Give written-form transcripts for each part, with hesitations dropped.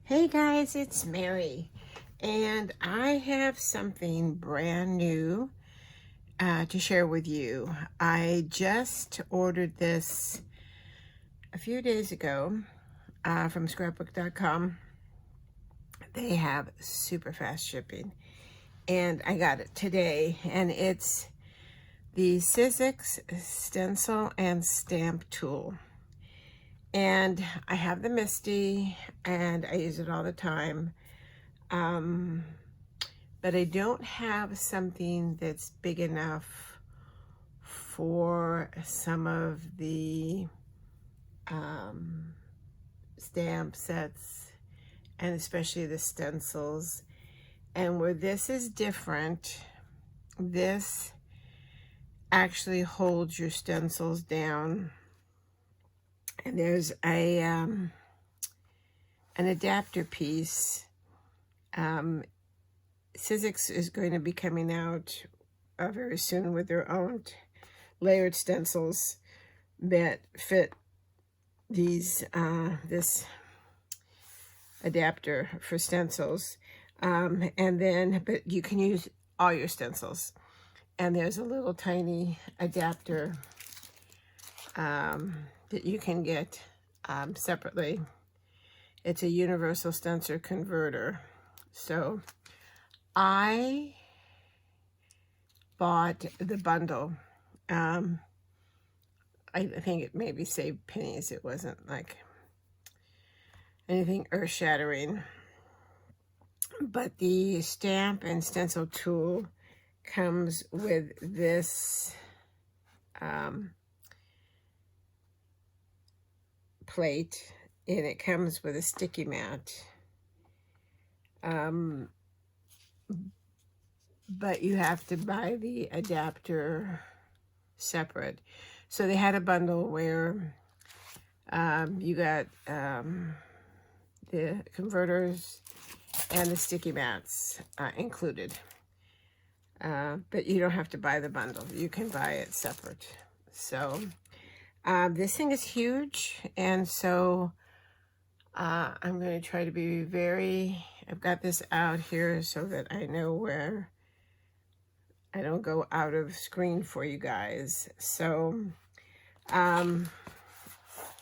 Hey guys, it's Mary, and I have something brand new to share with you. I just ordered this a few days ago from scrapbook.com. They have super fast shipping, and I got it today, and it's the Sizzix Stencil and Stamp Tool. And I have the Misty, and I use it all the time. But I don't have something that's big enough for some of the stamp sets, and especially the stencils. And where this is different, this actually holds your stencils down. And there's a an adapter piece. Sizzix is going to be coming out very soon with their own layered stencils that fit these this adapter for stencils, and then but you can use all your stencils. And there's a little tiny adapter that you can get separately. It's a universal stencil converter. So I bought the bundle. I think it maybe saved pennies. It wasn't like anything earth-shattering. But the stamp and stencil tool comes with this plate, and it comes with a sticky mat. But you have to buy the adapter separate. So they had a bundle where you got the converters and the sticky mats included. But you don't have to buy the bundle. You can buy it separate. So this thing is huge, and so I'm going to try to be I've got this out here so that I know where I don't go out of screen for you guys. So let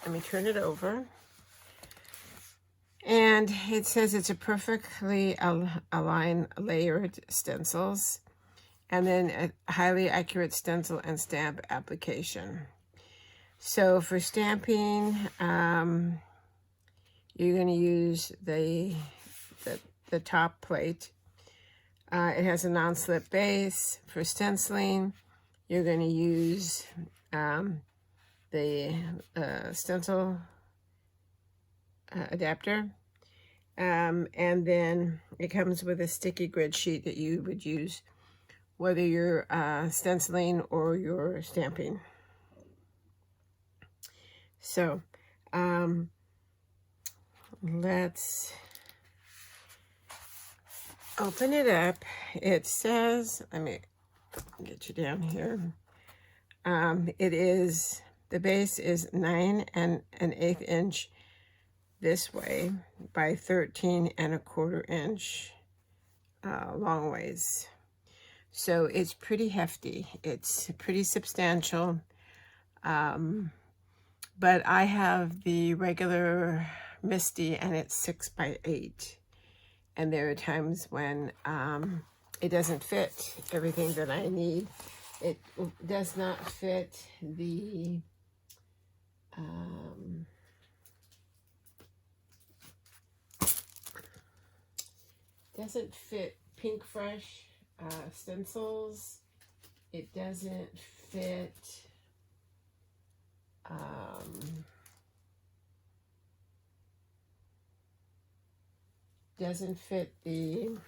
me turn it over. And it says it's a perfectly aligned layered stencils, and then a highly accurate stencil and stamp application. So for stamping, you're going to use the top plate. It has a non-slip base. For stenciling, you're going to use the stencil adapter. And then it comes with a sticky grid sheet that you would use whether you're stenciling or you're stamping. So let's open it up. It says, let me get you down here. The base is 9 1/8 inch this way by 13 1/4 inch long ways. So it's pretty hefty. It's pretty substantial. But I have the regular Misty, and it's 6 by 8. And there are times when it doesn't fit everything that I need. It does not fit the Pink Fresh stencils. It doesn't fit the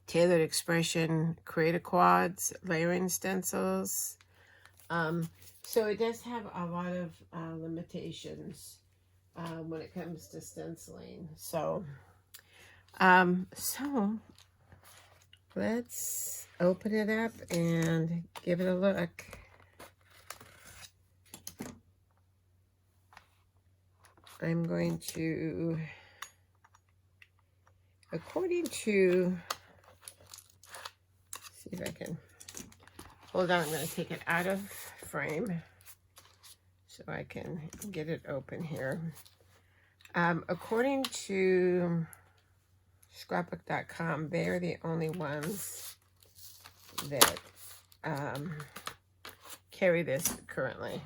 Tailored Expression Creator Quads layering stencils. So it does have a lot of limitations when it comes to stenciling. So let's open it up and give it a look. I'm going to according to, see if I can, hold on, I'm going to take it out of frame so I can get it open here. According to scrapbook.com, they are the only ones that carry this currently.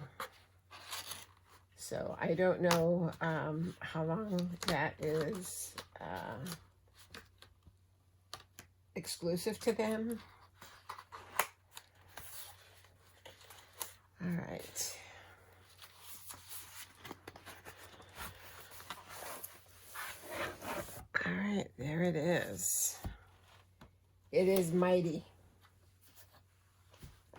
So I don't know how long that is exclusive to them. All right. All right, there it is. It is mighty.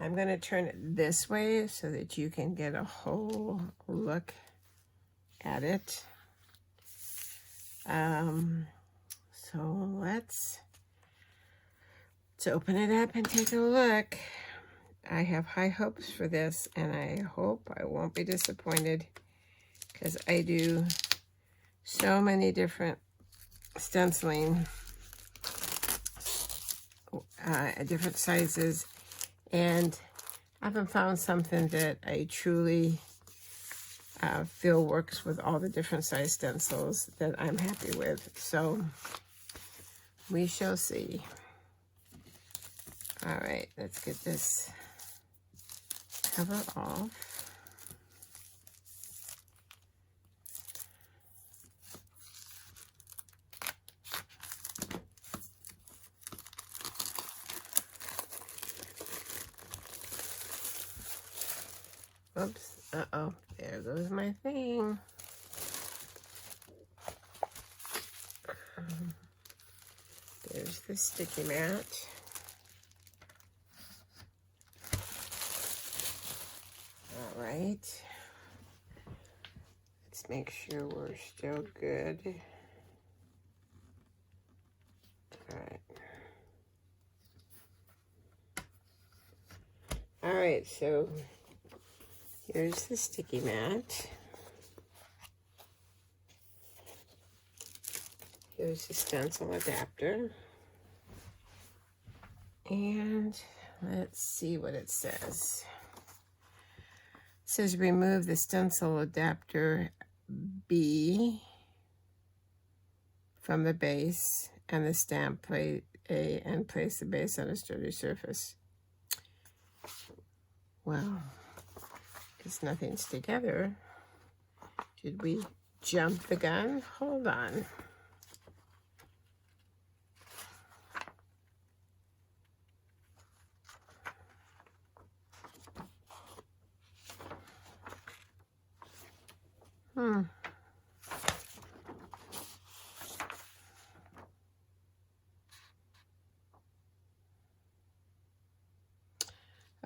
I'm going to turn it this way so that you can get a whole look at it. So let's open it up and take a look. I have high hopes for this, and I hope I won't be disappointed because I do so many different stenciling, different sizes, and I haven't found something that I truly feel works with all the different size stencils that I'm happy with. So we shall see. All right, let's get this cover off. Oops, uh-oh, there goes my thing. There's the sticky mat. All right. Let's make sure we're still good. All right. All right, so here's the sticky mat. Here's the stencil adapter. And let's see what it says. It says remove the stencil adapter B from the base and the stamp plate A and place the base on a sturdy surface. Well, it's nothing's together. Did we jump the gun? Hold on.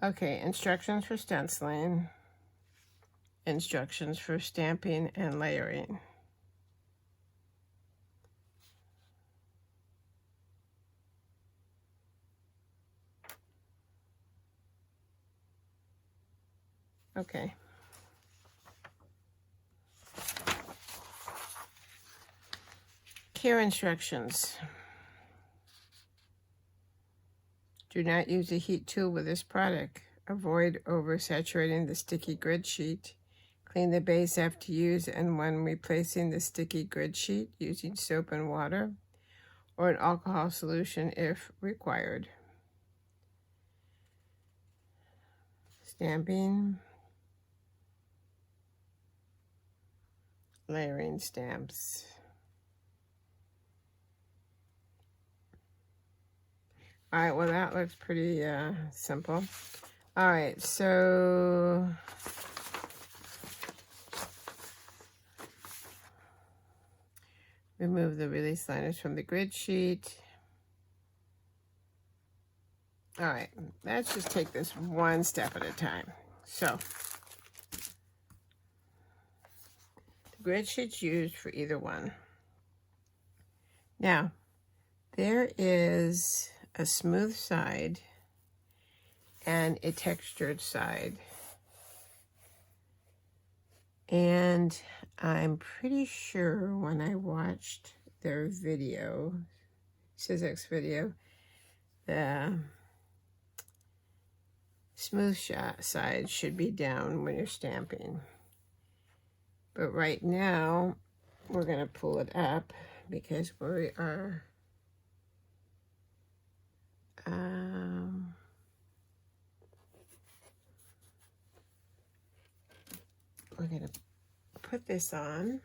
Okay, instructions for stenciling, instructions for stamping and layering. Okay. Care instructions. Do not use a heat tool with this product. Avoid oversaturating the sticky grid sheet. Clean the base after use and when replacing the sticky grid sheet using soap and water or an alcohol solution if required. Stamping. Layering stamps. All right, well, that looks pretty simple. All right, so remove the release liners from the grid sheet. All right, let's just take this one step at a time. So, the grid sheet's used for either one. Now, there is a smooth side and a textured side. And I'm pretty sure when I watched their video, Sizzix video, the smooth side should be down when you're stamping. But right now, we're going to pull it up because we are we're going to put this on.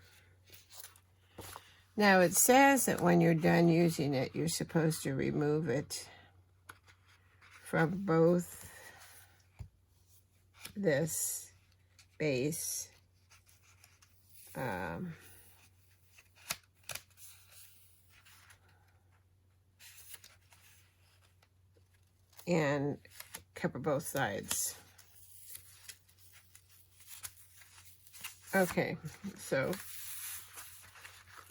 Now it says that when you're done using it, you're supposed to remove it from both this base and cover both sides. Okay, so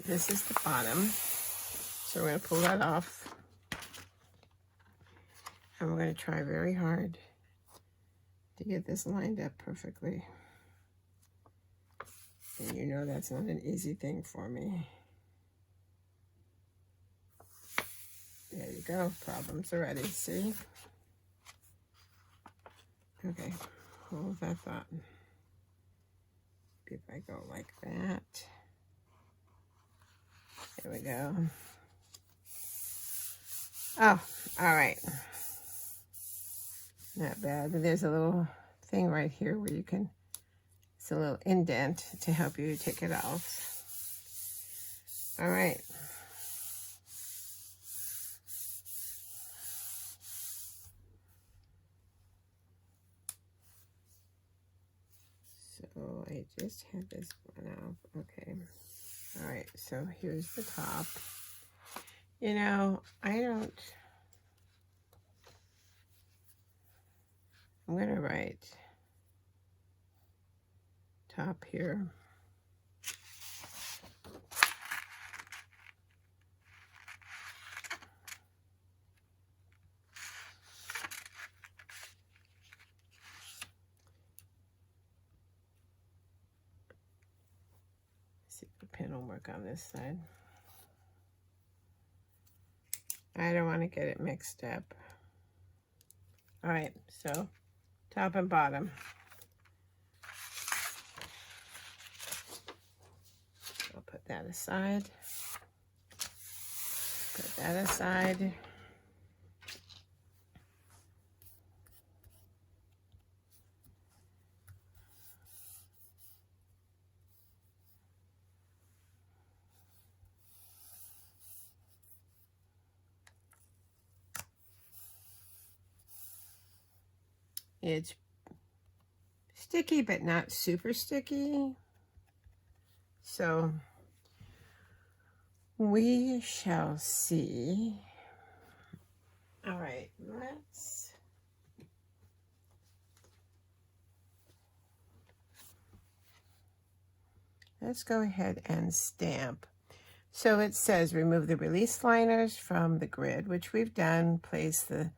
this is the bottom. So we're going to pull that off. And we're going to try very hard to get this lined up perfectly. And you know that's not an easy thing for me. There you go. Problems already. See? Okay. Hold that thought. If I go like that. There we go. Oh, all right. Not bad. There's a little thing right here where you can, it's a little indent to help you take it off. All right. So I just had this one off. Okay. All right. So here's the top. You know, I'm going to write top here. See if the pen will work on this side. I don't want to get it mixed up. All right, so top and bottom. I'll put that aside. Put that aside. It's sticky, but not super sticky. So we shall see. All right, let's go ahead and stamp. So it says remove the release liners from the grid, which we've done. Place the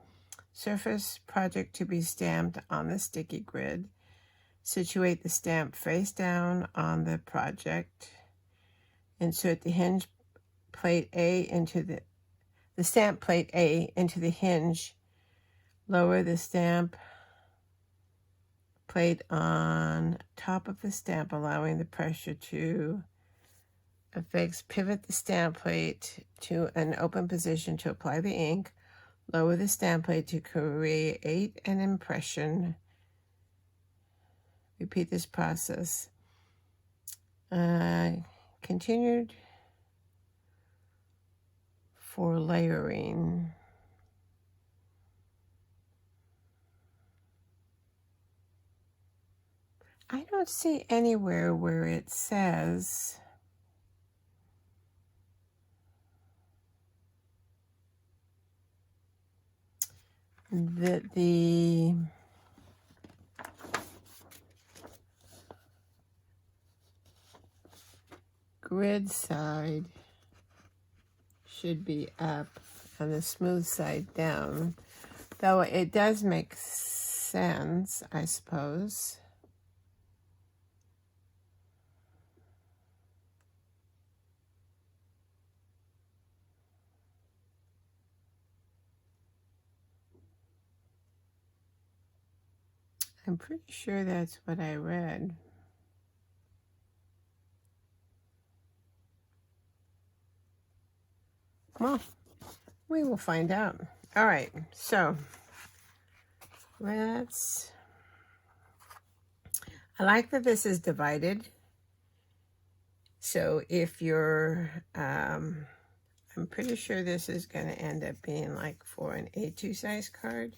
surface project to be stamped on the sticky grid. Situate the stamp face down on the project. Insert the hinge plate A into the stamp plate A into the hinge. Lower the stamp plate on top of the stamp, allowing the pressure to affix. Pivot the stamp plate to an open position to apply the ink. Lower the stamp plate to create an impression. Repeat this process. Continued for layering. I don't see anywhere where it says that the grid side should be up and the smooth side down, though it does make sense, I suppose. I'm pretty sure that's what I read. Well, we will find out. All right, so I like that this is divided. So if you're, I'm pretty sure this is going to end up being like for an A2 size card.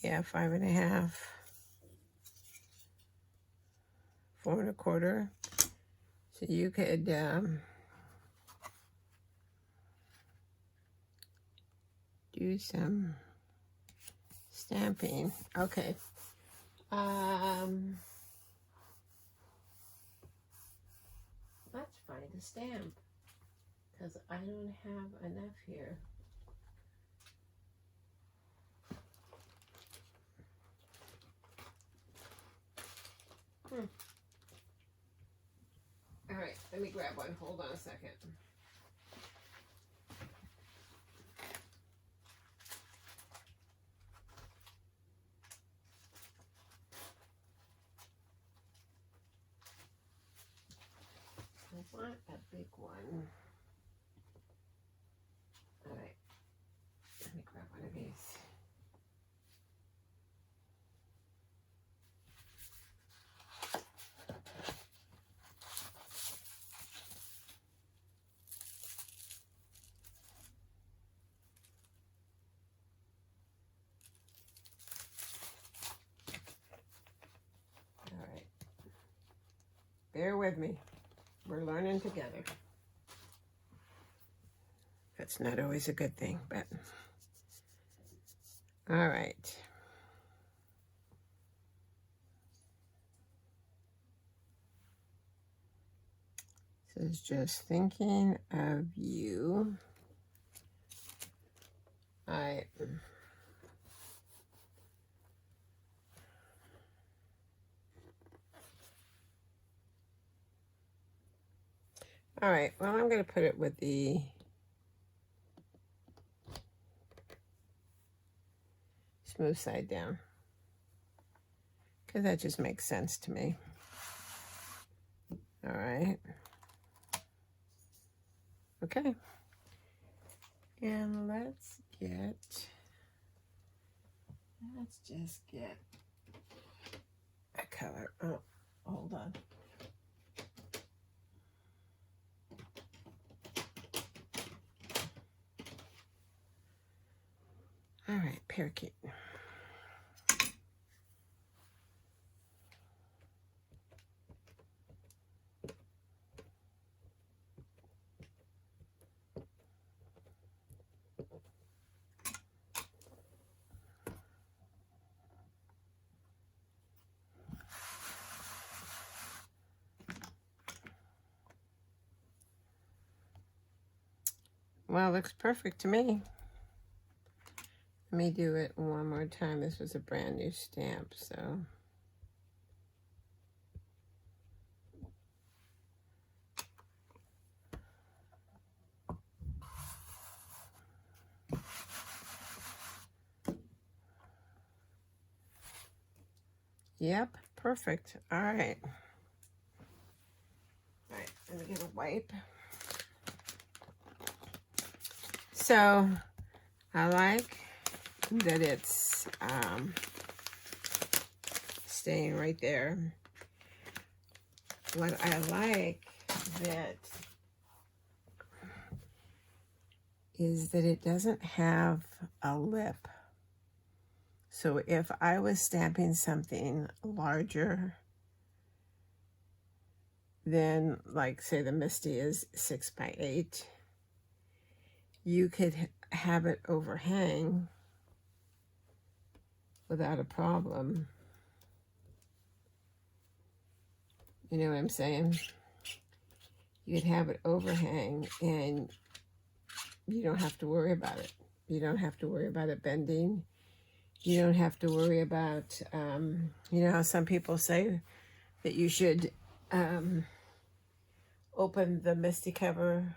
Yeah, 5.5, 4.25. So you could do some stamping. Okay. Let's find a stamp, because I don't have enough here. All right, let me grab one. Hold on a second. I want a big one. All right, let me grab one of these. All right, bear with me. We're learning together. That's not always a good thing, but all right. This is just thinking of you. All right, well, I'm going to put it with the smooth side down, because that just makes sense to me. All right. Okay. And let's just get a color. Oh, hold on. All right, parakeet. Well, looks perfect to me. Let me do it one more time. This was a brand new stamp, so. Yep, perfect. All right. All right, let me get a wipe. So, I like that it's staying right there. What I like is that it doesn't have a lip. So if I was stamping something larger than, like, say the Misty is 6 by 8, you could have it overhang without a problem. You know what I'm saying? You could have it overhang and you don't have to worry about it. You don't have to worry about it bending. You don't have to worry about, you know how some people say that you should open the Misty cover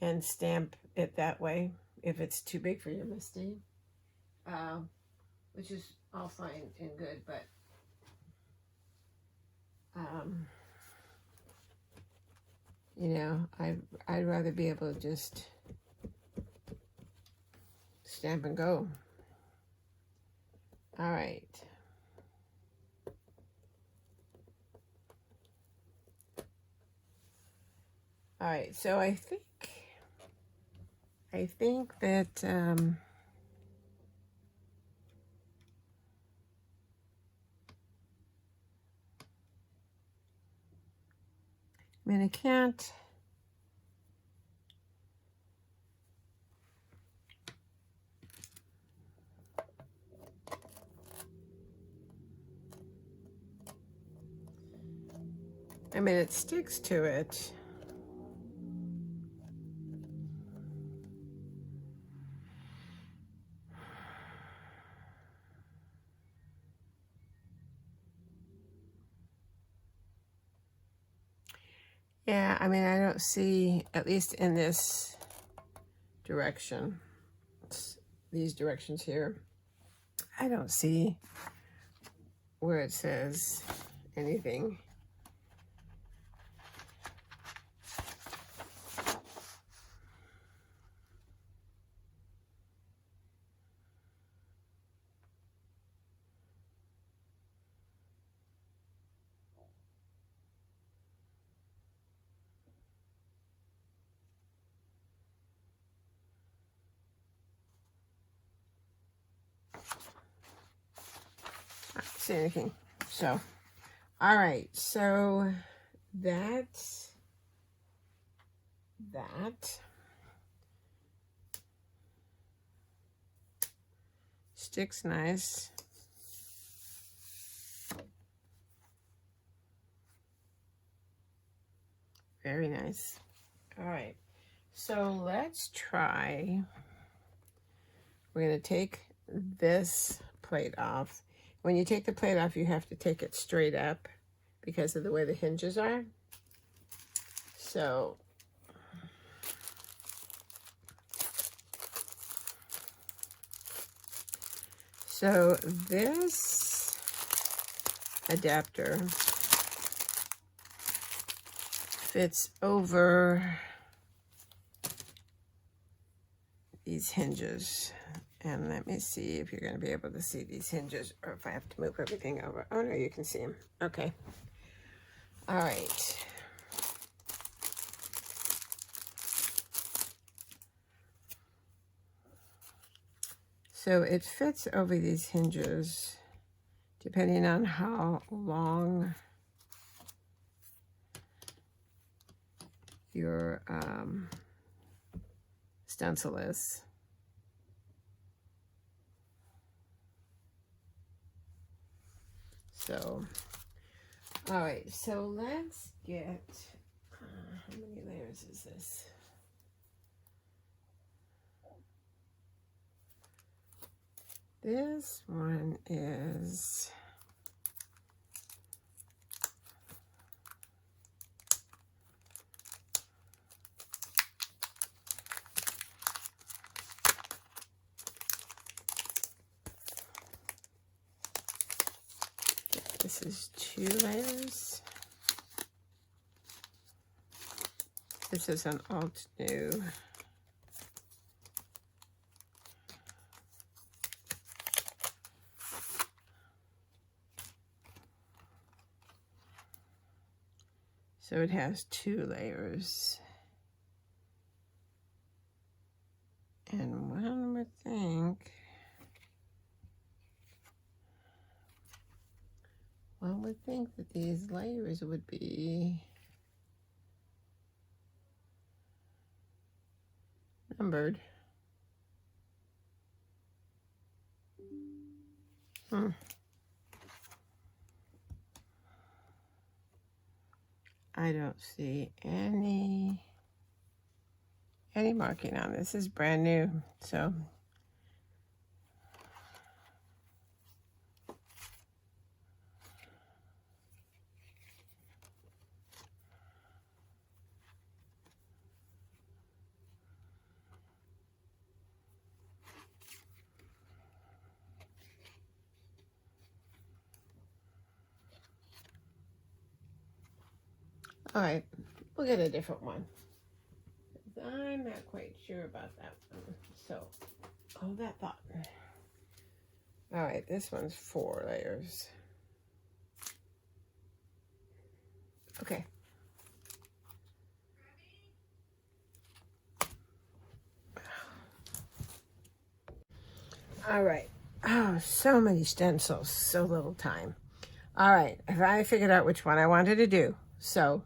and stamp it that way if it's too big for your Misty. which is all fine and good, but you know, I'd rather be able to just stamp and go. All right. All right, so I think that I mean, I can't. I mean, it sticks to it. Yeah, I mean, I don't see, at least in this direction, these directions here, I don't see where it says anything. I don't see anything. So, all right, so that's that. Sticks nice. Very nice. All right, so let's try. We're going to take this plate off. When you take the plate off, you have to take it straight up because of the way the hinges are. So this adapter fits over these hinges. And let me see if you're going to be able to see these hinges or if I have to move everything over. Oh, no, you can see them. Okay. All right. So it fits over these hinges depending on how long your stencil is. So, all right, so let's get, how many layers is this? This one is, this is 2 layers. This is an alt new. So it has 2 layers. And one would think, that these layers would be numbered. I don't see any marking on this. This is brand new, so All right, we'll get a different one. I'm not quite sure about that one. So, hold that thought. All right, this one's 4 layers. Okay. All right. Oh, so many stencils, so little time. All right, I figured out which one I wanted to do. So,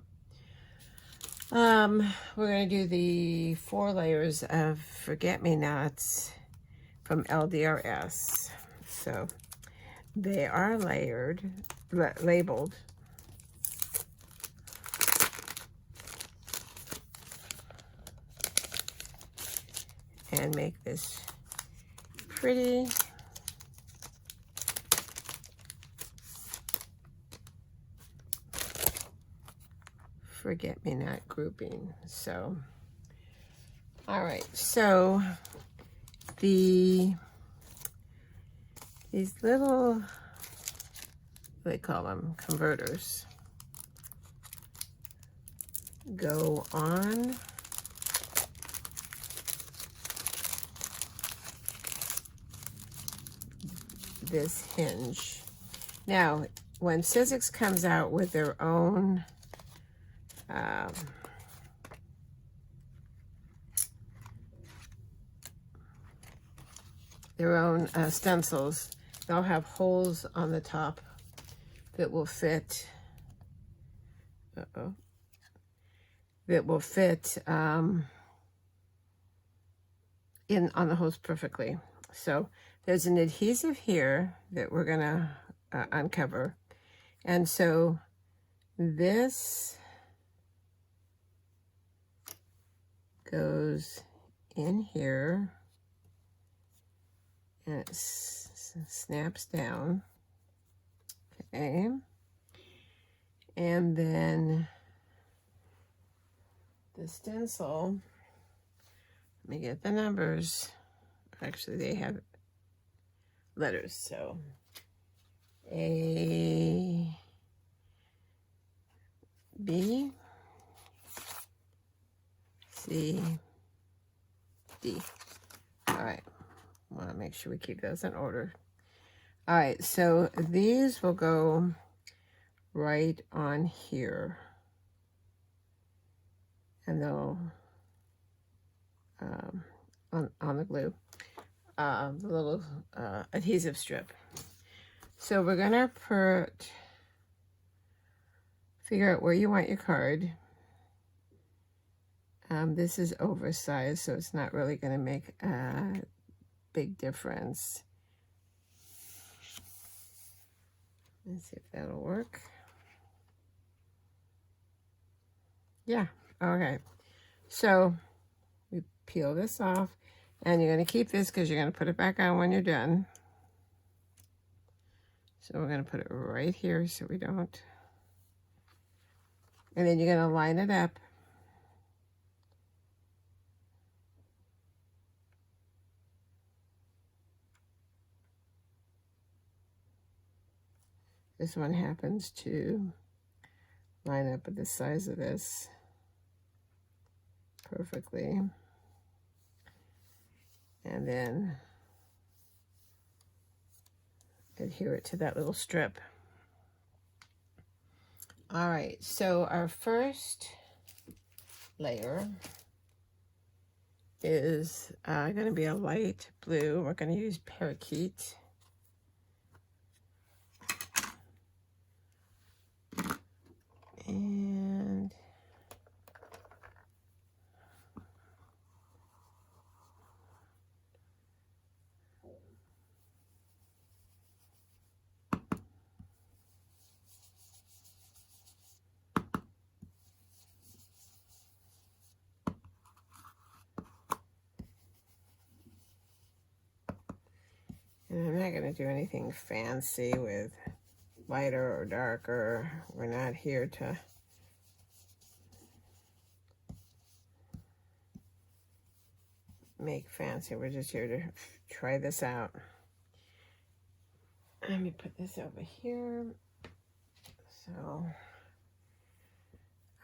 we're going to do the 4 layers of Forget-Me-Nots from LDRS. So, they are labeled. And make this pretty. Forget-Me-Not grouping. So, all right, so these little, what do they call them, converters, go on this hinge. Now, when Sizzix comes out with their own stencils, they'll have holes on the top that will fit. That will fit in on the hose perfectly. So there's an adhesive here that we're gonna uncover, and so this goes in here and it snaps down. Okay, and then the stencil, let me get the numbers. Actually, they have letters, so A, B, C, D. All right, want to make sure we keep those in order. All right, so these will go right on here, and they'll on the glue, the little adhesive strip. So we're gonna figure out where you want your card. This is oversized, so it's not really gonna make a big difference. Let's see if that'll work. Yeah, okay. So we peel this off, and you're going to keep this because you're going to put it back on when you're done. So we're going to put it right here so we don't. And then you're going to line it up. This one happens to line up with the size of this perfectly. And then adhere it to that little strip. All right, so our first layer is going to be a light blue. We're going to use parakeet. And I'm not going to do anything fancy with lighter or darker. We're not here to make fancy. We're just here to try this out. Let me put this over here. So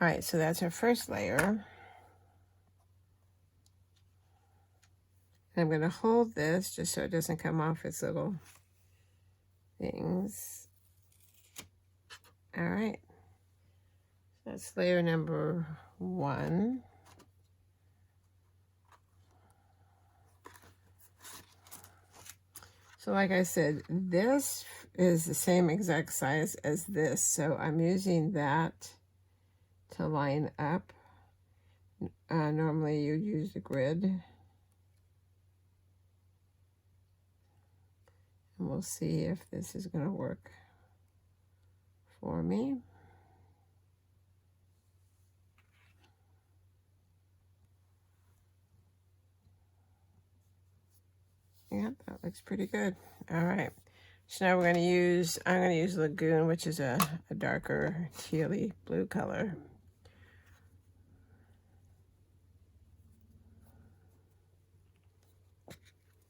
All right, so that's our first layer. I'm going to hold this just so it doesn't come off its little things. All right, that's layer number 1. So like I said, this is the same exact size as this, so I'm using that to line up. Normally you'd use the grid. And we'll see if this is going to work for me. Yep, that looks pretty good. All right. So now I'm going to use Lagoon, which is a darker tealy blue color.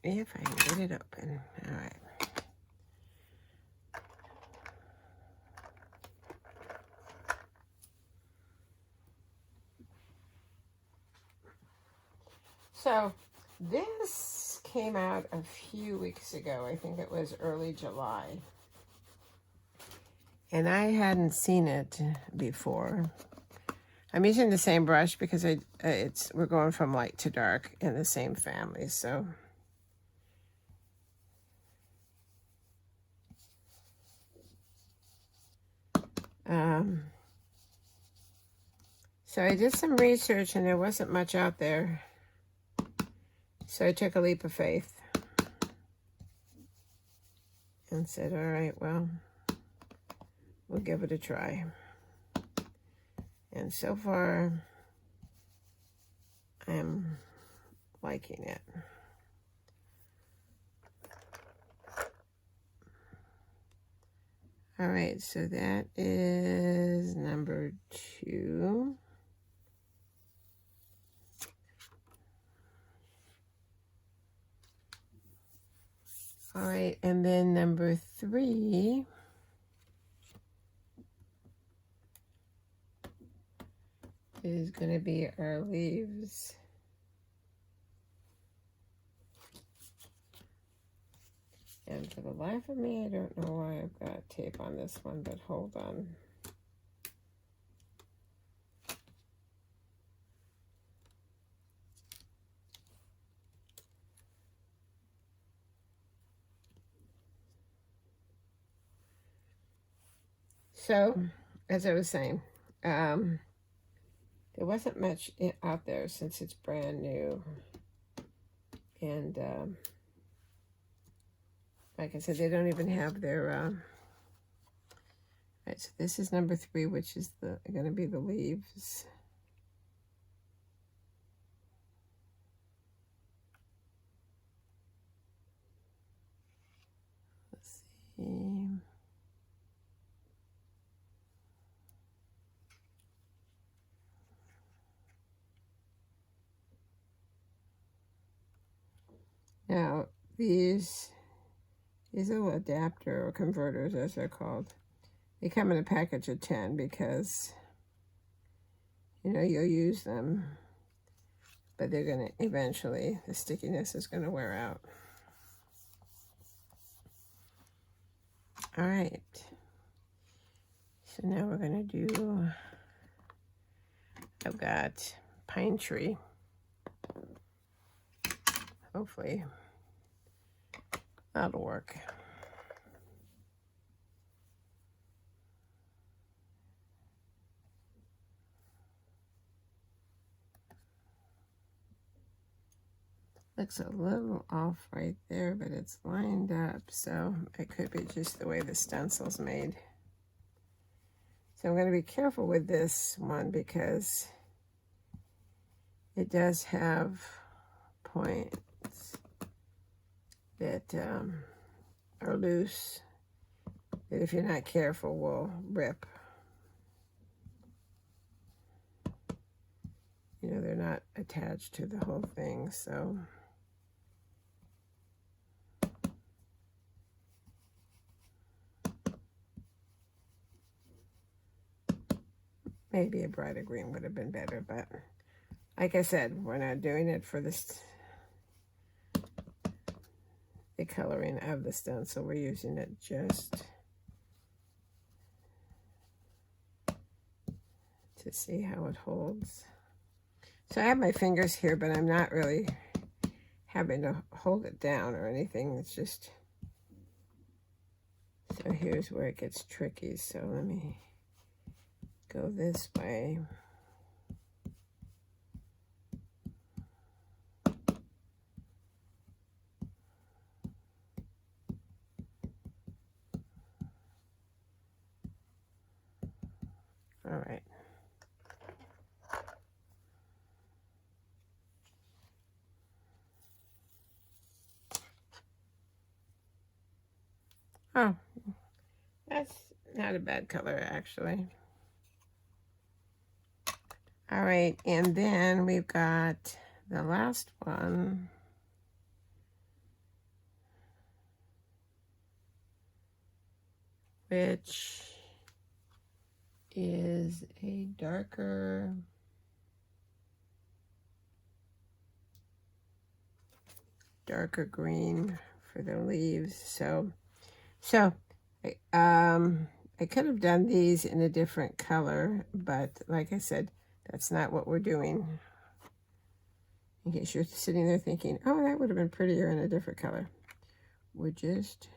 If I can get it open. All right. So this came out a few weeks ago. I think it was early July. And I hadn't seen it before. I'm using the same brush because we're going from light to dark in the same family, so. So I did some research and there wasn't much out there. So I took a leap of faith and said, all right, well, we'll give it a try. And so far, I'm liking it. All right, so that is number 2. All right, and then number 3 is going to be our leaves. And for the life of me, I don't know why I've got tape on this one, but hold on. So, as I was saying, there wasn't much out there since it's brand new. And like I said, they don't even have their... Right, so this is number 3, which is going to be the leaves. Let's see. Now, these little adapter or converters, as they're called, they come in a package of 10 because, you know, you'll use them, but they're going to eventually, the stickiness is going to wear out. All right. So now we're going to do, I've got pine tree. Hopefully that'll work. Looks a little off right there, but it's lined up, so it could be just the way the stencil's made. So I'm going to be careful with this one because it does have points that are loose, that if you're not careful will rip. You know, they're not attached to the whole thing, so. Maybe a brighter green would have been better, but like I said, we're not doing it for this, the coloring of the stencil. We're using it just to see how it holds. So I have my fingers here, but I'm not really having to hold it down or anything. It's just, so here's where it gets tricky. So let me go this way. All right. Oh, that's not a bad color, actually. All right, and then we've got the last one. Which is a darker green for the leaves. So I could have done these in a different color, but like I said, that's not what we're doing. In case you're sitting there thinking, oh, that would have been prettier in a different color. We're just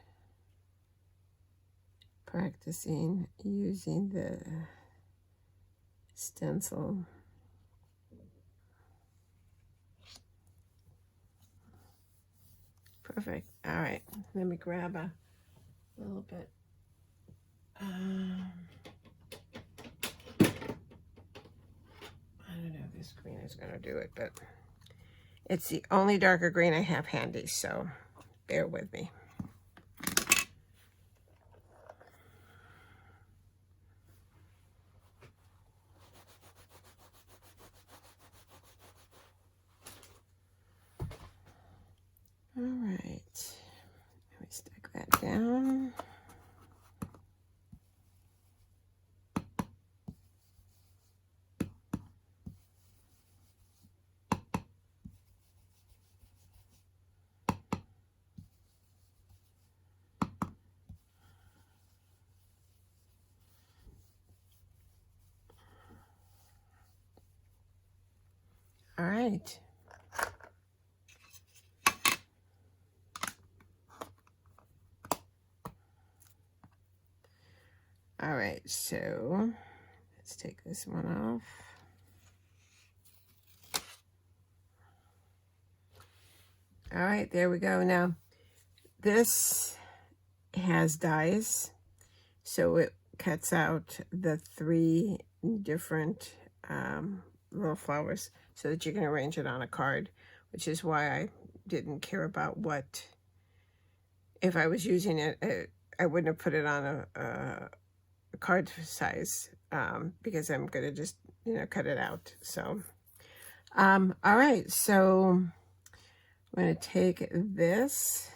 practicing using the stencil. Perfect. All right, let me grab a little bit. I don't know if this green is going to do it, but it's the only darker green I have handy, so bear with me. All right, let me stick that down. All right. All right, so let's take this one off. All right, there we go. Now, this has dies, so it cuts out the 3 different little flowers so that you can arrange it on a card, which is why I didn't care about what, if I was using it, I wouldn't have put it on a card size because I'm going to just, cut it out. So, all right, so I'm going to take this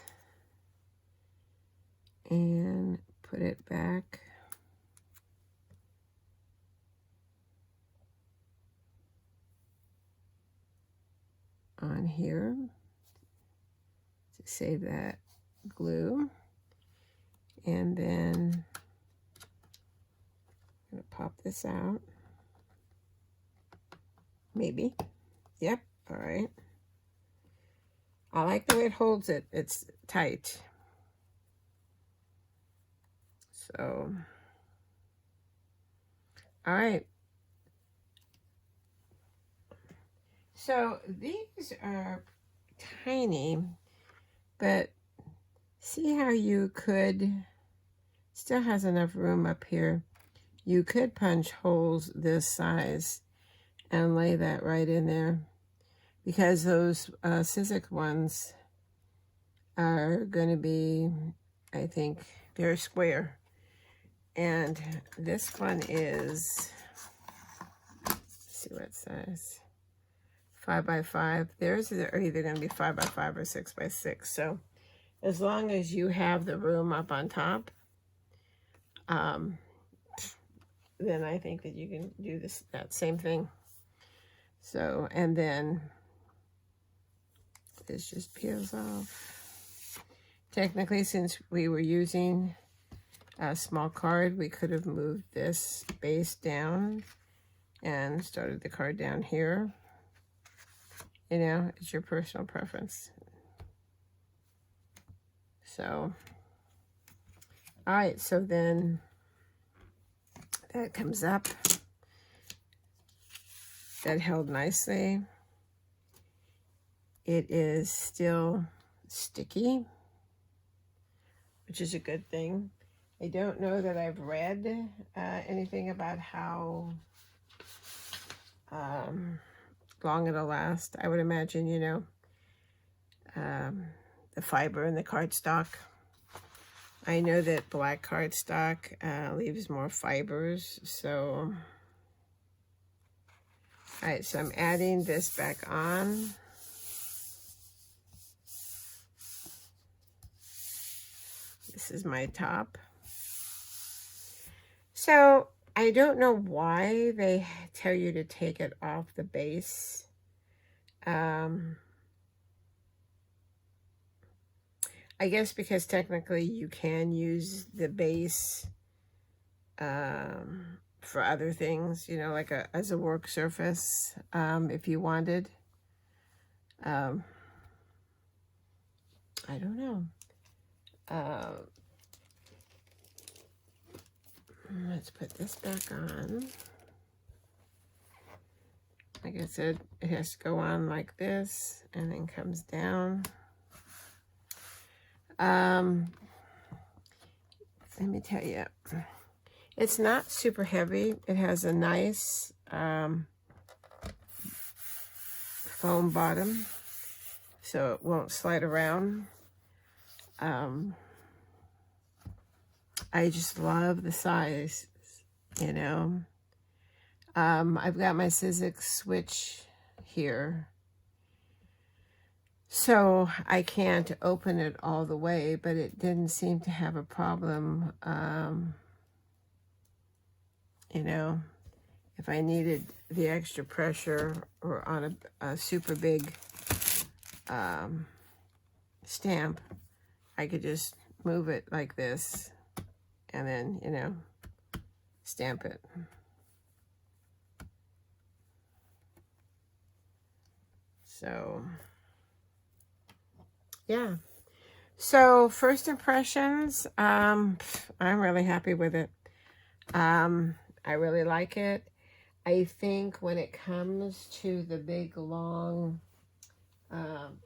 and put it back on here to save that glue, and then I'm going to pop this out. Maybe. Yep. All right. I like the way it holds it. It's tight. So, all right. So these are tiny, but see how you could, still has enough room up here. You could punch holes this size and lay that right in there, because those Sizzix ones are going to be, I think, they're square. And this one is, let's see what size, 5 by 5. Theirs are either going to be 5 by 5 or 6 by 6. So as long as you have the room up on top, then I think that you can do that same thing. So, and then this just peels off. Technically, since we were using a small card, we could have moved this base down and started the card down here. You know, it's your personal preference. So, all right, so then that comes up. That held nicely. It is still sticky, which is a good thing. I don't know that I've read anything about how long it'll last. I would imagine, you know, the fiber in the cardstock. I know that black cardstock leaves more fibers, so... All right, so I'm adding this back on. This is my top. So I don't know why they tell you to take it off the base. I guess because technically you can use the base for other things, you know, like as a work surface, if you wanted. I don't know. Let's put this back on. Like I said, it has to go on like this and then comes down. Let me tell you, it's not super heavy. It has a nice foam bottom, so it won't slide around. I just love the size, you know. I've got my Sizzix switch here, so I can't open it all the way, but it didn't seem to have a problem, you know, if I needed the extra pressure or on a super big stamp, I could just move it like this and then, you know, stamp it. So, yeah. So, first impressions, I'm really happy with it. I really like it. I think when it comes to the big, long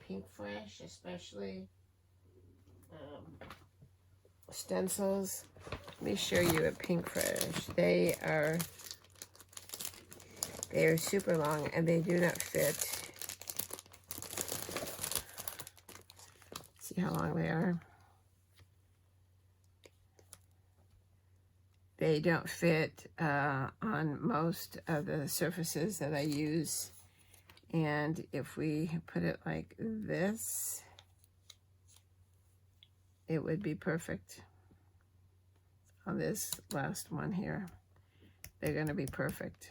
Pink Fresh, especially stencils, let me show you a Pink Fresh. They are super long and they do not fit. See how long they are? They don't fit on most of the surfaces that I use. And if we put it like this, it would be perfect. On this last one here, they're going to be perfect.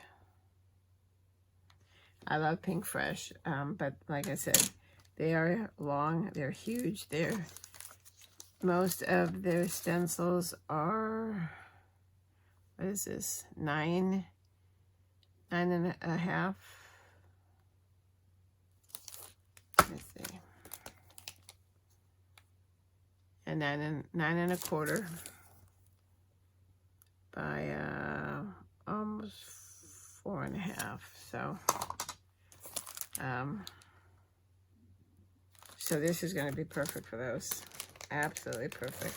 I love Pink Fresh, but like I said, they are long, they're huge. Most of their stencils are, what is this, 9 and a half. Let's see. And 9 and a quarter by almost 4 and a half. So this is going to be perfect for those. Absolutely perfect.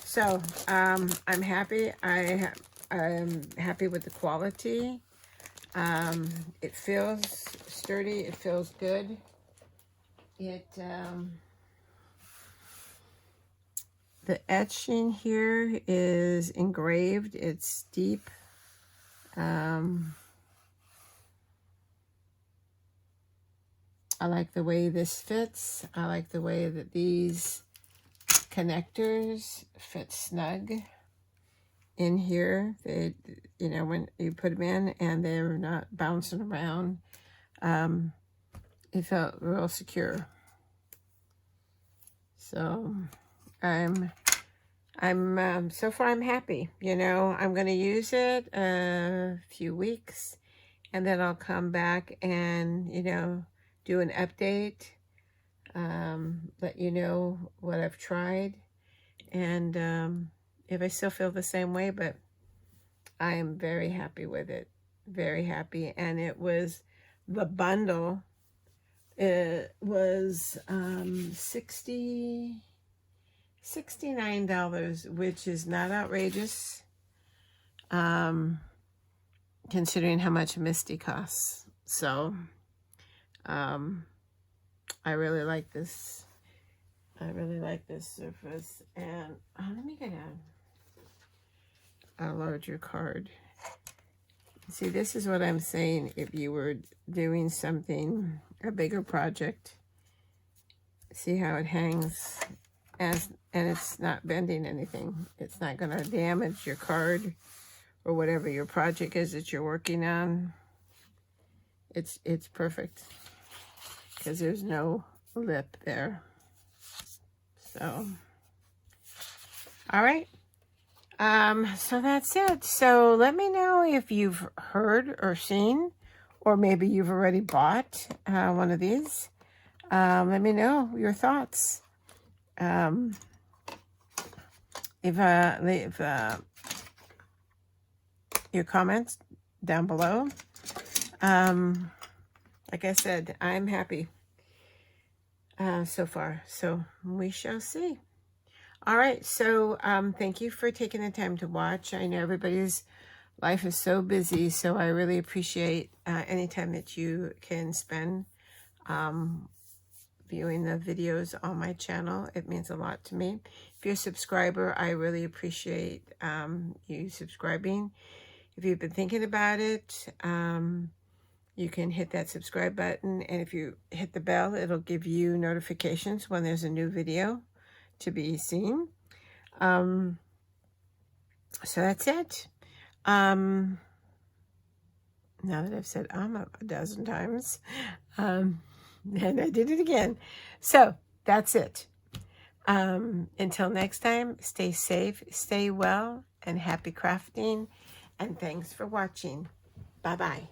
So I'm happy. I'm happy with the quality. It feels sturdy. It feels good. The etching here is engraved. It's deep. I like the way this fits. I like the way that these connectors fit snug in here. They, you know, when you put them in and they're not bouncing around. It felt real secure. So so far I'm happy. You know, I'm going to use it a few weeks, and then I'll come back and, you know, do an update, let you know what I've tried, and if I still feel the same way, but I am very happy with it. Very happy. And it was, the bundle, it was $69, which is not outrageous, considering how much Misty costs. So I really like this. I really like this surface. And let me get a larger card. See, this is what I'm saying. If you were doing something, a bigger project, see how it hangs, and it's not bending anything. It's not going to damage your card or whatever your project is that you're working on. It's perfect because there's no lip there. So, all right. So that's it. So let me know if you've heard or seen, or maybe you've already bought one of these. Let me know your thoughts. Leave your comments down below. Like I said, I'm happy so far. So we shall see. All right, so thank you for taking the time to watch. I know everybody's life is so busy, so I really appreciate any time that you can spend viewing the videos on my channel. It means a lot to me. If you're a subscriber, I really appreciate you subscribing. If you've been thinking about it, you can hit that subscribe button, and if you hit the bell, it'll give you notifications when there's a new video to be seen. So that's it. Now that I've said a dozen times, and I did it again. So that's it. Until next time, stay safe, stay well, and happy crafting. And thanks for watching. Bye-bye.